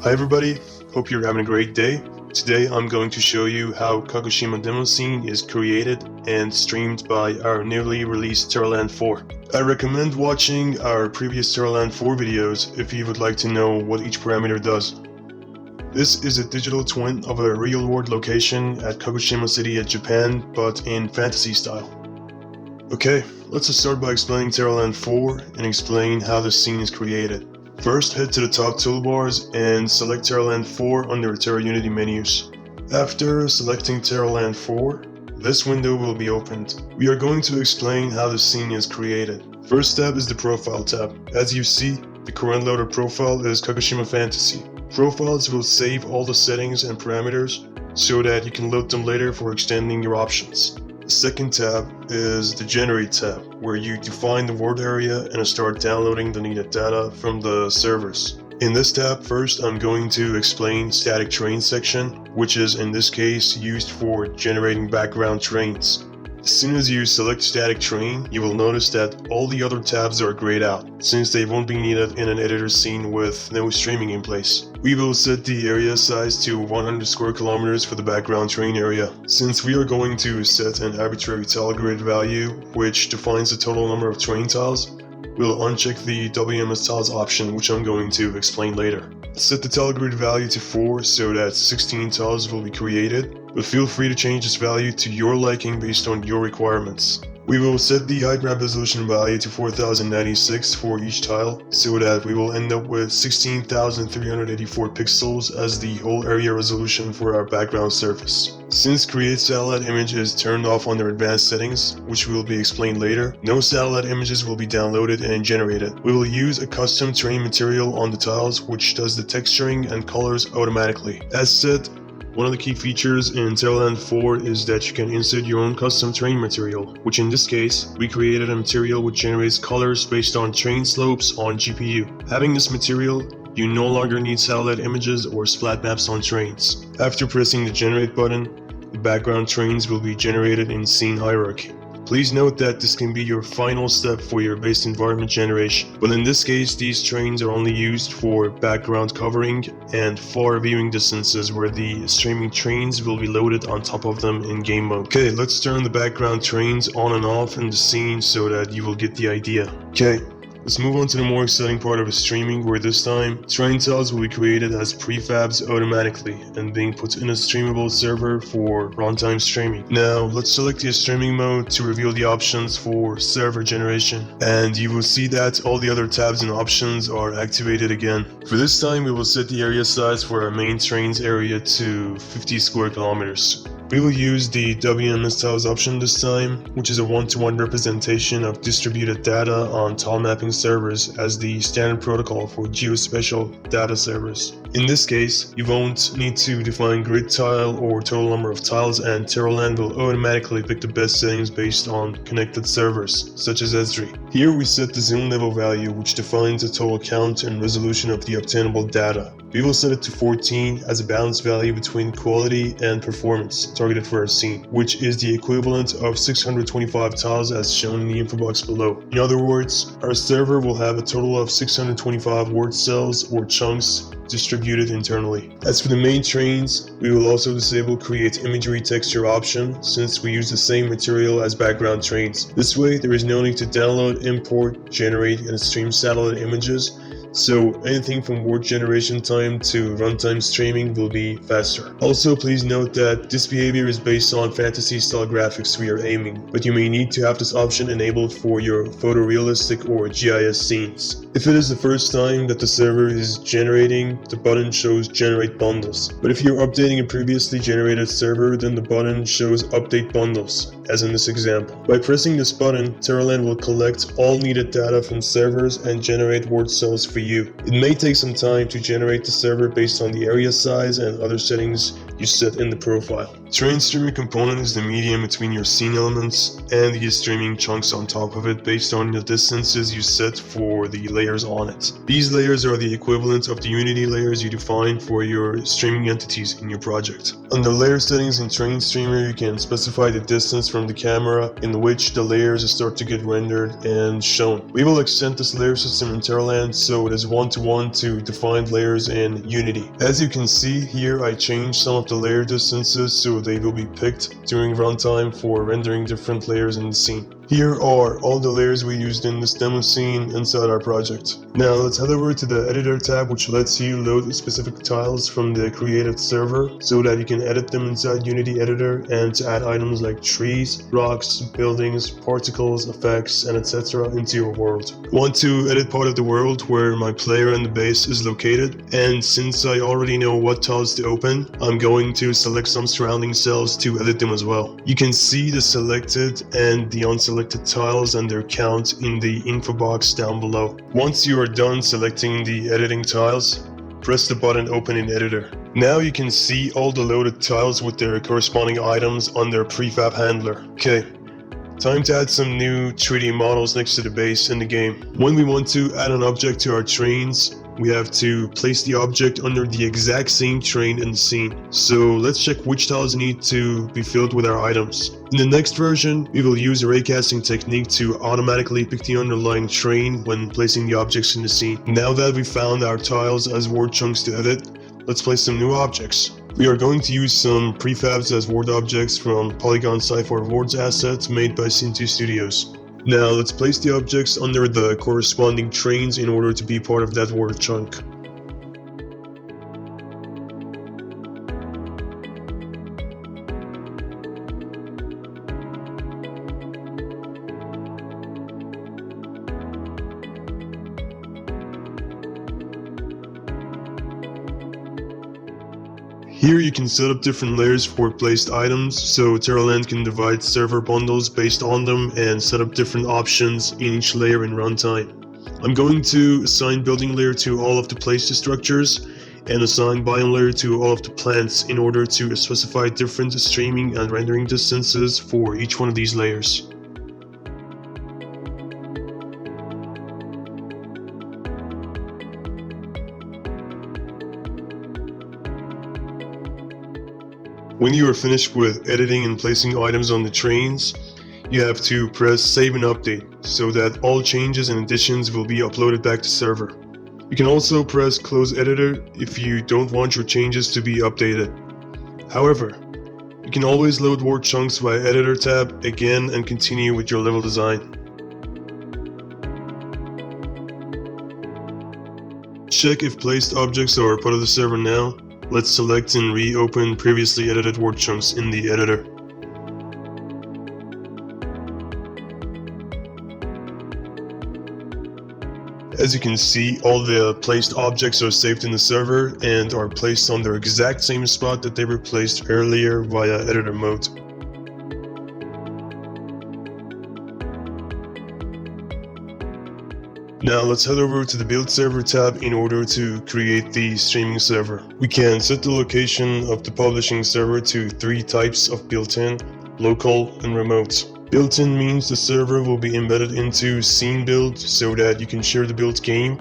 Hi everybody, hope you're having a great day. Today I'm going to show you how Kagoshima demo scene is created and streamed by our newly released TerraLand 4. I recommend watching our previous TerraLand 4 videos if you would like to know what each parameter does. This is a digital twin of a real-world location at Kagoshima City at Japan, but in fantasy style. Okay, let's start by explaining TerraLand 4 and explain how the scene is created. First, head to the top toolbars and select TerraLand 4 under Terra Unity menus. After selecting TerraLand 4, this window will be opened. We are going to explain how the scene is created. First tab is the Profile tab. As you see, the current loader profile is Kagoshima Fantasy. Profiles will save all the settings and parameters so that you can load them later for extending your options. The second tab is the Generate tab, where you define the world area and start downloading the needed data from the servers. In this tab, first I'm going to explain static terrain section, which is in this case used for generating background terrains. As soon as you select static terrain, you will notice that all the other tabs are grayed out, since they won't be needed in an editor scene with no streaming in place. We will set the area size to 100 square kilometers for the background terrain area. Since we are going to set an arbitrary tile grid value, which defines the total number of terrain tiles, we'll uncheck the WMS tiles option, which I'm going to explain later. Set the tile grid value to 4 so that 16 tiles will be created, but feel free to change this value to your liking based on your requirements. We will set the height map resolution value to 4096 for each tile, so that we will end up with 16,384 pixels as the whole area resolution for our background surface. Since Create Satellite Image is turned off under Advanced Settings, which will be explained later, no satellite images will be downloaded and generated. We will use a custom terrain material on the tiles which does the texturing and colors automatically. As said, one of the key features in TerraLand 4 is that you can insert your own custom terrain material, which in this case, we created a material which generates colors based on terrain slopes on GPU. Having this material, you no longer need satellite images or splat maps on terrains. After pressing the Generate button, the background terrains will be generated in scene hierarchy. Please note that this can be your final step for your base environment generation, but in this case these terrains are only used for background covering and far viewing distances where the streaming terrains will be loaded on top of them in game mode. Okay, let's turn the background terrains on and off in the scene so that you will get the idea. Okay. Let's move on to the more exciting part of the streaming, where this time, terrain tiles will be created as prefabs automatically and being put in a streamable server for runtime streaming. Now, let's select the streaming mode to reveal the options for server generation, and you will see that all the other tabs and options are activated again. For this time, we will set the area size for our main terrains area to 50 square kilometers. We will use the WMS tiles option this time, which is a one-to-one representation of distributed data on tile mapping servers as the standard protocol for geospatial data servers. In this case, you won't need to define grid tile or total number of tiles, and TerraLand will automatically pick the best settings based on connected servers, such as S3. Here we set the zoom level value, which defines the total count and resolution of the obtainable data. We will set it to 14 as a balanced value between quality and performance targeted for our scene, which is the equivalent of 625 tiles as shown in the info box below. In other words, our server will have a total of 625 word cells or chunks distributed internally. As for the main terrains, we will also disable Create Imagery Texture option since we use the same material as background terrains. This way, there is no need to download, import, generate, and stream satellite images, so anything from word generation time to runtime streaming will be faster. Also, please note that this behavior is based on fantasy style graphics we are aiming, but you may need to have this option enabled for your photorealistic or GIS scenes. If it is the first time that the server is generating, the button shows Generate Bundles. But if you're updating a previously generated server, then the button shows Update Bundles, as in this example. By pressing this button, TerraLand will collect all needed data from servers and generate word cells for you. It may take some time to generate the server based on the area size and other settings you set in the profile. Terrain streamer component is the medium between your scene elements and the streaming chunks on top of it based on the distances you set for the layers on it. These layers are the equivalent of the Unity layers you define for your streaming entities in your project. Under layer settings in Terrain streamer, you can specify the distance from the camera in which the layers start to get rendered and shown. We will extend this layer system in TerraLand so it is one-to-one to defined layers in Unity. As you can see here, I changed some of the layer distances so they will be picked during runtime for rendering different layers in the scene. Here are all the layers we used in this demo scene inside our project. Now let's head over to the editor tab, which lets you load specific tiles from the created server so that you can edit them inside Unity editor and to add items like trees, rocks, buildings, particles, effects, and etc. into your world. I want to edit part of the world where my player and the base is located, and since I already know what tiles to open, I'm going to select some surrounding cells to edit them as well. You can see the selected and the unselected tiles and their count in the info box down below. Once you are done selecting the editing tiles, press the button Open in Editor. Now you can see all the loaded tiles with their corresponding items on their prefab handler. Okay, time to add some new 3D models next to the base in the game. When we want to add an object to our trains, we have to place the object under the exact same train in the scene. So let's check which tiles need to be filled with our items. In the next version, we will use a raycasting technique to automatically pick the underlying train when placing the objects in the scene. Now that we found our tiles as word chunks to edit, let's place some new objects. We are going to use some prefabs as word objects from Polygon Cypher Words assets made by Scene2 Studios. Now let's place the objects under the corresponding trains in order to be part of that word chunk. Here you can set up different layers for placed items, so TerraLand can divide server bundles based on them and set up different options in each layer in runtime. I'm going to assign building layer to all of the placed structures and assign biome layer to all of the plants in order to specify different streaming and rendering distances for each one of these layers. When you are finished with editing and placing items on the trains, you have to press Save and Update so that all changes and additions will be uploaded back to server. You can also press Close Editor if you don't want your changes to be updated. However, you can always load word chunks via Editor tab again and continue with your level design. Check if placed objects are part of the server now. Let's select and reopen previously edited word chunks in the editor. As you can see, all the placed objects are saved in the server and are placed on their exact same spot that they were placed earlier via editor mode. Now let's head over to the Build Server tab in order to create the streaming server. We can set the location of the publishing server to 3 types of built-in, local, and remote. Built-in means the server will be embedded into Scene Build so that you can share the build game,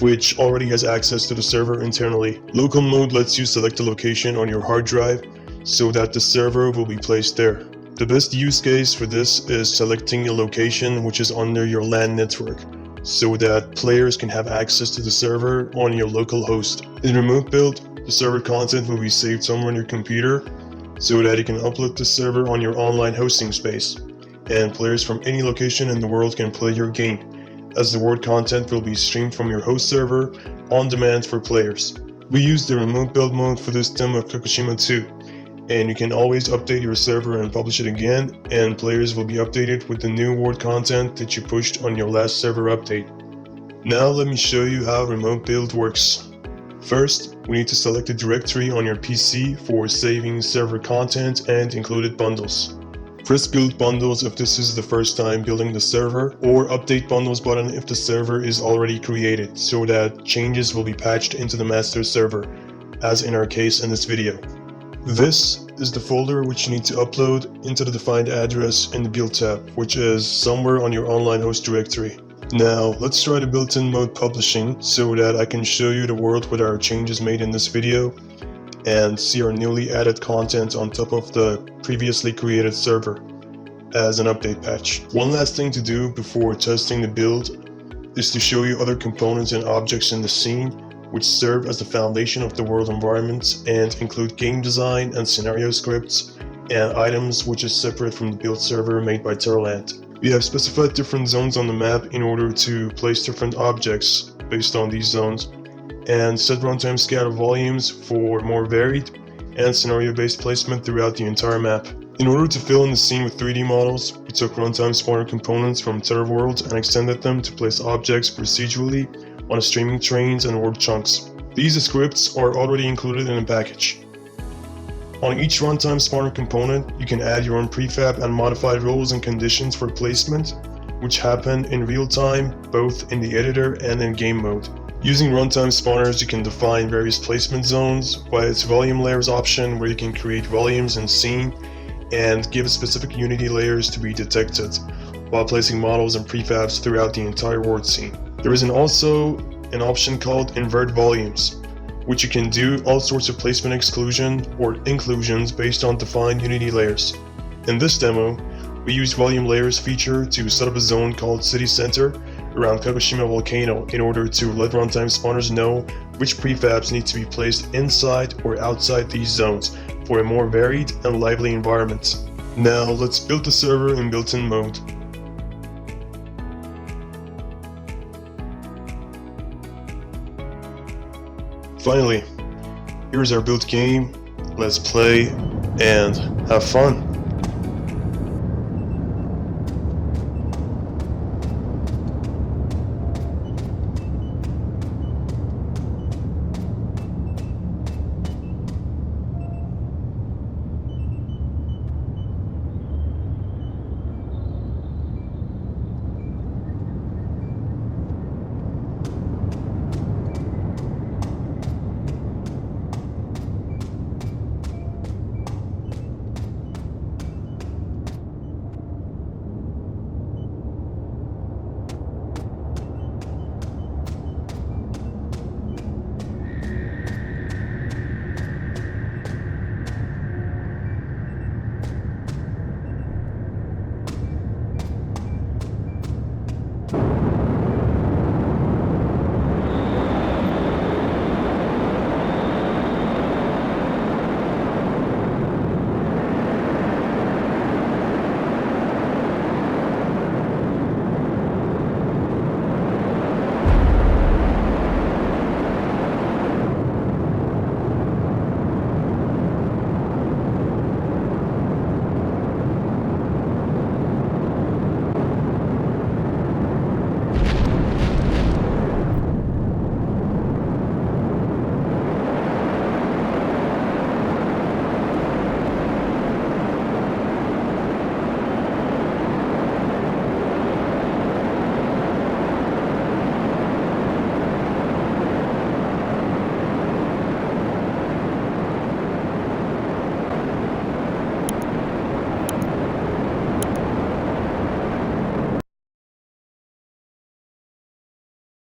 which already has access to the server internally. Local mode lets you select a location on your hard drive so that the server will be placed there. The best use case for this is selecting a location which is under your LAN network, so that players can have access to the server on your local host. In remote build, the server content will be saved somewhere on your computer so that you can upload the server on your online hosting space, and players from any location in the world can play your game, as the word content will be streamed from your host server on demand for players. We use the remote build mode for this demo of Kagoshima 2, and you can always update your server and publish it again, and players will be updated with the new word content that you pushed on your last server update. Now let me show you how remote build works. First, we need to select a directory on your PC for saving server content and included bundles. Press Build Bundles if this is the first time building the server, or Update Bundles button if the server is already created, so that changes will be patched into the master server, as in our case in this video. This is the folder which you need to upload into the defined address in the build tab, which is somewhere on your online host directory. Now let's try the built-in mode publishing so that I can show you the world with our changes made in this video and see our newly added content on top of the previously created server as an update patch. One last thing to do before testing the build is to show you other components and objects in the scene which serve as the foundation of the world environment and include game design and scenario scripts and items which is separate from the build server made by TerraLand. We have specified different zones on the map in order to place different objects based on these zones and set runtime scatter volumes for more varied and scenario-based placement throughout the entire map. In order to fill in the scene with 3D models, we took runtime spawner components from TerraWorld and extended them to place objects procedurally on streaming trains and world chunks. These scripts are already included in a package. On each runtime spawner component, you can add your own prefab and modified rules and conditions for placement, which happen in real time, both in the editor and in game mode. Using runtime spawners, you can define various placement zones via its volume layers option, where you can create volumes in scene and give specific Unity layers to be detected while placing models and prefabs throughout the entire world scene. There is also an option called invert volumes, which you can do all sorts of placement exclusion or inclusions based on defined Unity layers. In this demo, we used volume layers feature to set up a zone called City Center around Kagoshima Volcano in order to let runtime spawners know which prefabs need to be placed inside or outside these zones for a more varied and lively environment. Now let's build the server in built-in mode. Finally, here's our built game. Let's play and have fun.